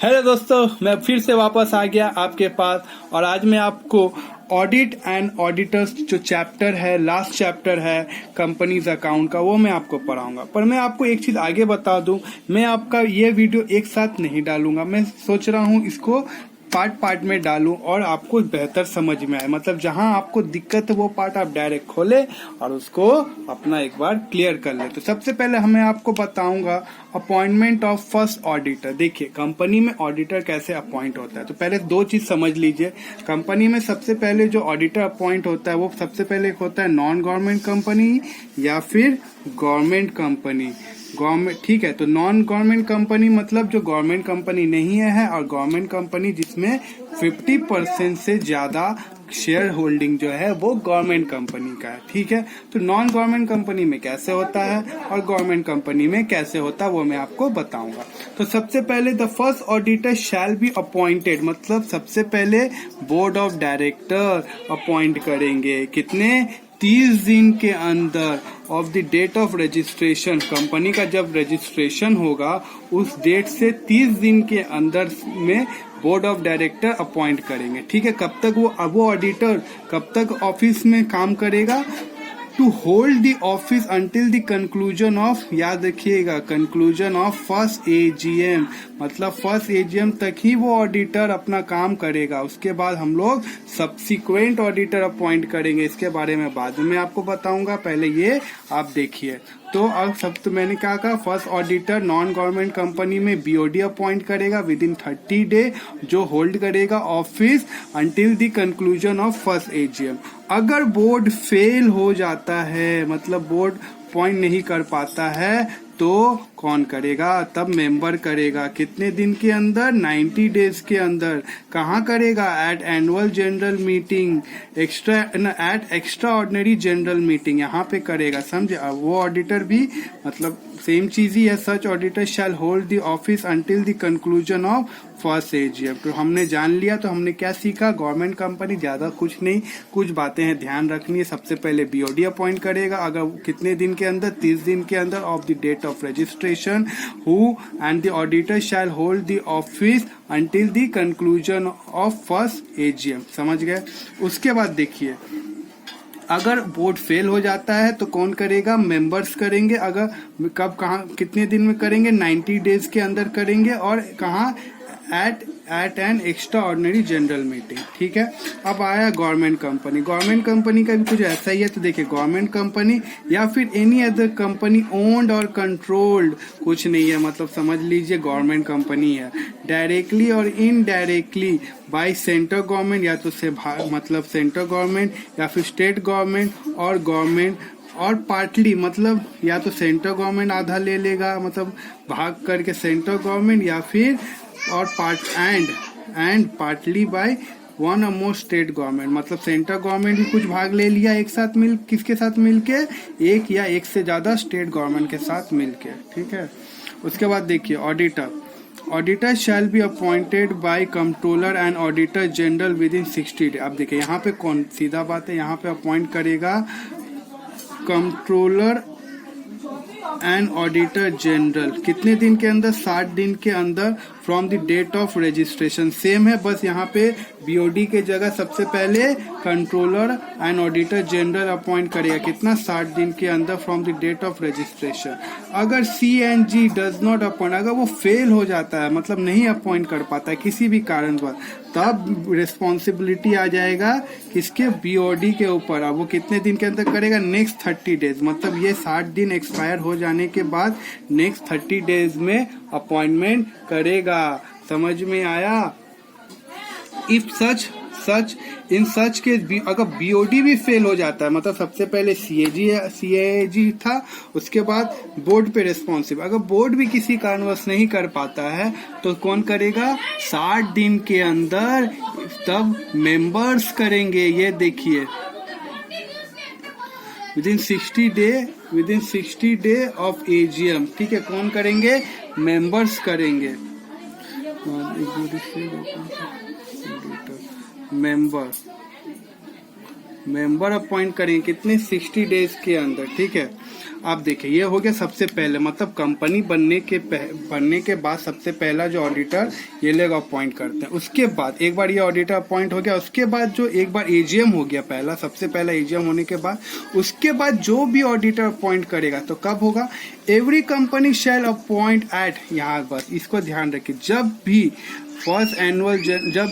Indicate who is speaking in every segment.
Speaker 1: Hello दोस्तों, मैं फिर से वापस आ गया आपके पास और आज मैं आपको ऑडिट एंड ऑडिटर्स जो चैप्टर है, लास्ट चैप्टर है कंपनीज अकाउंट का, वो मैं आपको पढ़ाऊंगा। पर मैं आपको एक चीज आगे बता दूं, मैं आपका ये वीडियो एक साथ नहीं डालूंगा। मैं सोच रहा हूं इसको पार्ट पार्ट में डालूं और आपको बेहतर समझ में आए। मतलब जहां आपको दिक्कत है वो पार्ट आप डायरेक्ट खोले और उसको अपना एक बार क्लियर कर ले। तो सबसे पहले मैं आपको बताऊंगा अपॉइंटमेंट ऑफ फर्स्ट ऑडिटर। देखिए कंपनी में ऑडिटर कैसे अपॉइंट होता है। तो पहले दो चीज समझ लीजिए। कंपनी में सबसे पहले जो ऑडिटर अपॉइंट होता है वो सबसे पहले एक होता है नॉन गवर्नमेंट कंपनी या फिर गवर्नमेंट कंपनी। गवर्नमेंट, ठीक है। तो नॉन गवर्नमेंट कंपनी मतलब जो गवर्नमेंट कंपनी नहीं है, और गवर्नमेंट कंपनी जिसमें 50% से ज्यादा शेयर होल्डिंग जो है वो गवर्नमेंट कंपनी का है, ठीक है। तो नॉन गवर्नमेंट कंपनी में कैसे होता है और गवर्नमेंट कंपनी में कैसे होता है वो मैं आपको बताऊंगा। तो सबसे पहले the first auditor shall be appointed, मतलब सबसे पहले बोर्ड ऑफ डायरेक्टर अपॉइंट करेंगे। कितने? 30 दिन के अंदर of the date of registration. Company का जब रजिस्ट्रेशन होगा उस डेट से 30 दिन के अंदर में बोर्ड ऑफ डायरेक्टर अपॉइंट करेंगे, ठीक है। कब तक वो ऑडिटर कब तक ऑफिस में काम करेगा? To hold the office until the conclusion of, याद रखिएगा, कंक्लूजन ऑफ फर्स्ट एजीएम। मतलब फर्स्ट एजीएम तक ही वो ऑडिटर अपना काम करेगा। उसके बाद हम लोग सब्सिक्वेंट ऑडिटर अपॉइंट करेंगे। इसके बारे में बाद में आपको बताऊंगा, पहले ये आप देखिए। तो अब सब तो मैंने क्या कहा, first auditor non government company में बीओडी अपॉइंट करेगा विद इन 30 डे, जो होल्ड करेगा office until the conclusion of first AGM. अगर बोर्ड फेल हो जाता है, मतलब बोर्ड अपॉइंट नहीं कर पाता है, तो कौन करेगा? तब मेंबर करेगा। कितने दिन के अंदर? 90 डेज के अंदर। कहाँ करेगा? At annual general meeting, at extraordinary general meeting, यहाँ पे करेगा, समझे। अब वो ऑडिटर भी मतलब सेम चीज ही है। Such auditor shall hold the office until the conclusion of first AGM. तो हमने जान लिया। तो हमने क्या सीखा? गवर्नमेंट कंपनी ज्यादा कुछ नहीं, कुछ बातें हैं ध्यान रखनी है। सबसे पहले बीओडी अपॉइंट करेगा, अगर कितने दिन के अंदर? 30 दिन के अंदर of the date of registration. Who and the auditor shall hold the office until the conclusion of first AGM. समझ गए? उसके बाद देखिए, अगर बोर्ड फेल हो जाता है तो कौन करेगा? मेंबर्स करेंगे। अगर कब, कहाँ, कितने दिन में करेंगे? 90 डेज के अंदर करेंगे। और कहाँ? At an extraordinary general meeting, ठीक है। अब आया गवर्नमेंट कंपनी। गवर्नमेंट कंपनी का भी कुछ ऐसा ही है। तो देखिए, गवर्नमेंट कंपनी या फिर एनी अदर कंपनी ओन्ड और कंट्रोल्ड, कुछ नहीं है, मतलब समझ लीजिए गवर्नमेंट कंपनी है। डायरेक्टली और इनडायरेक्टली बाय सेंट्रल गवर्नमेंट, या तो से मतलब सेंट्रल गवर्नमेंट या फिर स्टेट गवर्नमेंट और गवर्नमेंट, और पार्टली मतलब या तो सेंट्रल गवर्नमेंट आधा ले लेगा, मतलब भाग करके सेंट्रल गवर्नमेंट, या फिर और part and partly by one और मोर स्टेट गवर्नमेंट, मतलब सेंट्रल गवर्नमेंट भी कुछ भाग ले लिया एक साथ मिल, किसके साथ मिलके? एक या एक से ज्यादा स्टेट गवर्नमेंट के साथ मिलके, ठीक है। उसके बाद देखिए auditor shall be appointed by controller and auditor general with in 60 day. अब देखिए यहाँ पे कौन, सीधा बात है, यहाँ पे अपॉइंट करेगा कंट्रोलर एंड ऑडिटर जनरल। कितने दिन के अंदर? 60 दिन के अंदर from the date of registration. Same है, बस यहाँ पे बीओडी के जगह सबसे पहले controller and auditor general appoint करेगा। कितना? 60 दिन के अंदर from the date of registration. अगर CNG डज नॉट अपॉइंट, अगर वो फेल हो जाता है, मतलब नहीं अपॉइंट कर पाता है किसी भी कारण पर, तब रिस्पॉन्सिबिलिटी आ जाएगा किसके? बीओडी के ऊपर। अब वो कितने दिन के अंदर करेगा? नेक्स्ट 30 डेज, मतलब ये 60 दिन एक्सपायर हो जाने के बाद नेक्स्ट 30 डेज में अपॉइंटमेंट करेगा। समझ में आया? इफ सच इन सच के अगर बीओडी भी फेल हो जाता है, मतलब सबसे पहले सीएजी था, उसके बाद बोर्ड पे रिस्पॉन्सिबल, अगर बोर्ड भी किसी कारणवश नहीं कर पाता है तो कौन करेगा? 60 दिन के अंदर तब मेंबर्स करेंगे। ये देखिए, with in 60 day of AGM, ठीक है। कौन करेंगे? मेंबर्स करेंगे। मेंबर अपॉइंट करेंगे। कितने? 60 डेज के अंदर, ठीक है। आप देखिए ये हो गया सबसे पहले, मतलब कंपनी बनने के बाद सबसे पहला जो ऑडिटर ये लोग अपॉइंट करते हैं। उसके बाद एक बार ये ऑडिटर अपॉइंट हो गया, उसके बाद जो एक बार एजीएम हो गया, सबसे पहला एजीएम होने के बाद उसके बाद जो भी ऑडिटर अपॉइंट करेगा तो कब होगा, every company shall appoint at, यहाँ बस इसको ध्यान रखिए, जब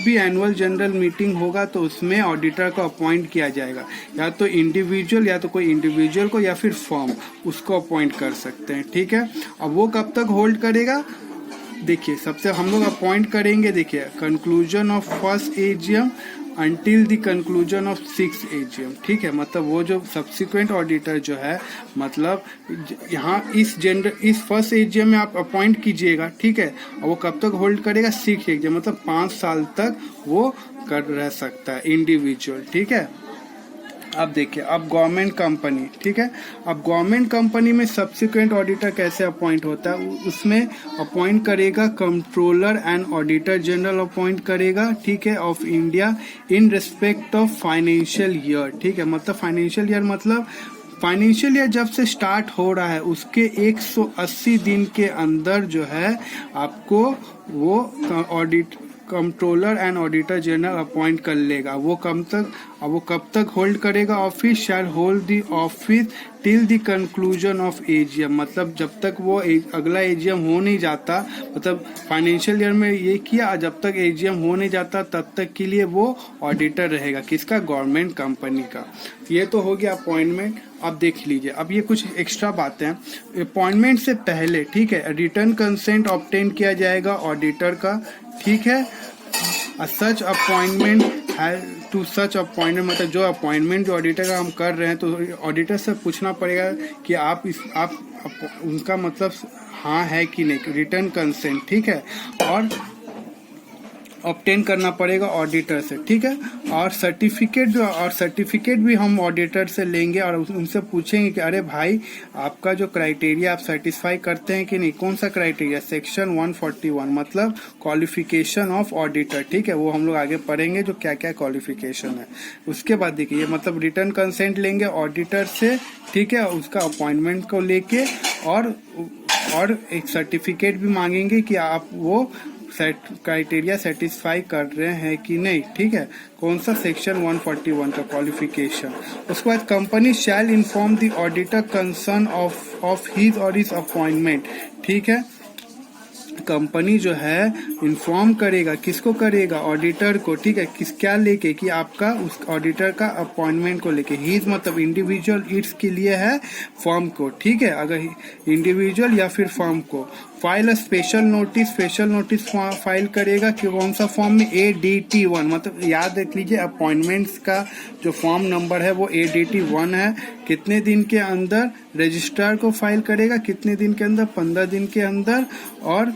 Speaker 1: भी एनुअल जनरल मीटिंग होगा तो उसमें ऑडिटर को अपॉइंट किया जाएगा, या तो इंडिविजुअल, या तो कोई इंडिविजुअल को, या फिर फर्म उसको अपॉइंट कर सकते हैं। ठीक है, अब वो कब तक होल्ड करेगा, देखिए सबसे हम लोग अपॉइंट करेंगे, देखिए conclusion of first AGM until the conclusion of 6th AGM. ठीक है, मतलब वो जो सब्सिक्वेंट ऑडिटर जो है, मतलब यहाँ इस फर्स्ट एजीएम में आप अपॉइंट कीजिएगा। ठीक है, और वो कब तक होल्ड करेगा, 6th एजीएम, मतलब 5 साल तक वो कर रह सकता है इंडिविजुअल। ठीक है, अब देखिए अब गवर्नमेंट कंपनी, ठीक है, अब गवर्नमेंट कंपनी में सब्सिक्वेंट ऑडिटर कैसे अपॉइंट होता है, उसमें अपॉइंट करेगा controller and auditor general appoint करेगा। ठीक है, of India in respect of financial year. ठीक है, मतलब फाइनेंशियल ईयर मतलब फाइनेंशियल ईयर जब से स्टार्ट हो रहा है उसके 180 दिन के अंदर जो है आपको वो audit controller and auditor general appoint कर लेगा। वो कब तक होल्ड करेगा, office shall hold the office till the conclusion of AGM, मतलब जब तक वो अगला एजीएम हो नहीं जाता, मतलब फाइनेंशियल ईयर में ये किया, जब तक एजीएम हो नहीं जाता तब तक के लिए वो ऑडिटर रहेगा, किसका, गवर्नमेंट कंपनी का। ये तो हो गया अपॉइंटमेंट। अब देख लीजिए, अब ये कुछ एक्स्ट्रा बातें हैं। अपॉइंटमेंट से पहले, ठीक है, रिटर्न कंसेंट ऑब्टेन किया जाएगा ऑडिटर का। ठीक है, सच अपॉइंटमेंट है टू सच अपॉइंटमेंट, मतलब जो अपॉइंटमेंट जो ऑडिटर का हम कर रहे हैं तो ऑडिटर से पूछना पड़ेगा कि आप उनका मतलब हाँ है कि नहीं, रिटर्न कंसेंट। ठीक है, और ऑब्टेन करना पड़ेगा ऑडिटर से। ठीक है, और सर्टिफिकेट भी हम ऑडिटर से लेंगे और उनसे पूछेंगे कि अरे भाई आपका जो क्राइटेरिया आप सेटिस्फाई करते हैं कि नहीं, कौन सा क्राइटेरिया, सेक्शन 141 मतलब क्वालिफिकेशन ऑफ ऑडिटर। ठीक है, वो हम लोग आगे पढ़ेंगे जो क्या क्या क्वालिफिकेशन है। उसके बाद देखिए मतलब रिटर्न कंसेंट लेंगे ऑडिटर से। ठीक है, उसका अपॉइंटमेंट को लेके और एक सर्टिफिकेट भी मांगेंगे कि आप वो क्राइटेरिया सेटिस्फाई कर रहे हैं कि नहीं। ठीक है, कौन सा, सेक्शन 141 का क्वालिफिकेशन। उसके बाद company shall inform the auditor concern of his और हिज अपॉइंटमेंट। ठीक है, कंपनी जो है इन्फॉर्म करेगा, किसको करेगा, ऑडिटर को। ठीक है, क्या लेके कि आपका उस ऑडिटर का अपॉइंटमेंट को लेके, हीज मतलब इंडिविजुअल, इट्स के लिए है फर्म को। ठीक है, अगर इंडिविजुअल या फिर फर्म को फाइल स्पेशल नोटिस फाइल करेगा कि कौन सा फॉर्म में, ADT1, मतलब याद रख लीजिए अपॉइंटमेंट्स का जो फॉर्म नंबर है वो ADT1 है। कितने दिन के अंदर रजिस्ट्रार को फाइल करेगा, कितने दिन के अंदर, 15 दिन के अंदर। और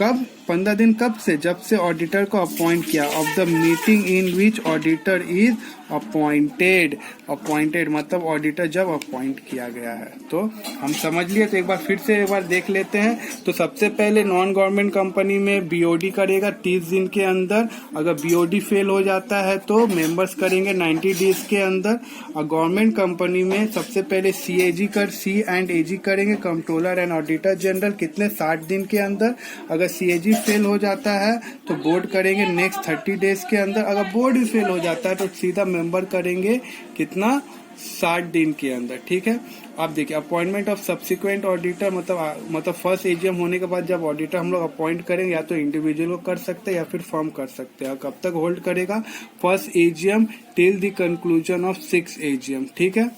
Speaker 1: कब, 15 दिन कब से, जब से ऑडिटर को अपॉइंट किया, of the meeting in which auditor is appointed मतलब ऑडिटर जब अपॉइंट किया गया है। तो हम समझ लिए, तो एक बार फिर से एक बार देख लेते हैं। तो सबसे पहले नॉन गवर्नमेंट कंपनी में BOD करेगा 30 दिन के अंदर, अगर BOD फेल हो जाता है तो मेंबर्स करेंगे 90 डेज के अंदर। और गवर्नमेंट कंपनी में सबसे पहले C&AG करेंगे, कंट्रोलर एंड ऑडिटर जनरल, कितने, 60 दिन के अंदर। अगर CAG फेल हो जाता है तो बोर्ड करेंगे नेक्स्ट 30 डेज के अंदर। अगर बोर्ड भी फेल हो जाता है तो सीधा मेंबर करेंगे कितना, 60 दिन के अंदर। ठीक है, आप देखिए अपॉइंटमेंट ऑफ सब्सिक्वेंट ऑडिटर, मतलब फर्स्ट एजीएम होने के बाद जब ऑडिटर हम लोग अपॉइंट करेंगे, या तो इंडिविजुअल को कर सकते हैं या फिर फर्म कर सकते हैं। कब तक होल्ड करेगा, first AGM till the conclusion of 6th AGM. ठीक है,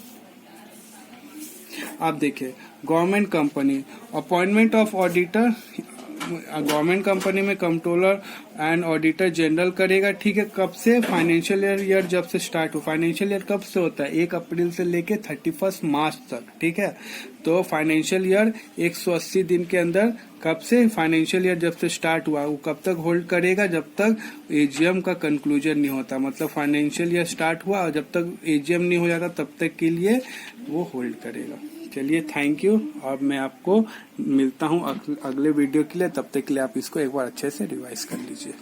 Speaker 1: आप देखिए government company, appointment of auditor, government company में कंट्रोलर एंड ऑडिटर जनरल करेगा। ठीक है, कब से, फाइनेंशियल ईयर जब से स्टार्ट हो। फाइनेंशियल ईयर कब से होता है, 1 अप्रैल से लेके 31 मार्च तक। ठीक है, तो फाइनेंशियल ईयर 180 दिन के अंदर, कब से, फाइनेंशियल ईयर जब से स्टार्ट हुआ, वो कब तक होल्ड करेगा, जब तक एजीएम का कंक्लूजन नहीं होता। मतलब फाइनेंशियल ईयर स्टार्ट हुआ और जब तक एजीएम नहीं हो जाता तब तक के लिए वो होल्ड करेगा। चलिए, थैंक यू, और मैं आपको मिलता हूँ अगले वीडियो के लिए। तब तक के लिए आप इसको एक बार अच्छे से रिवाइज कर लीजिए।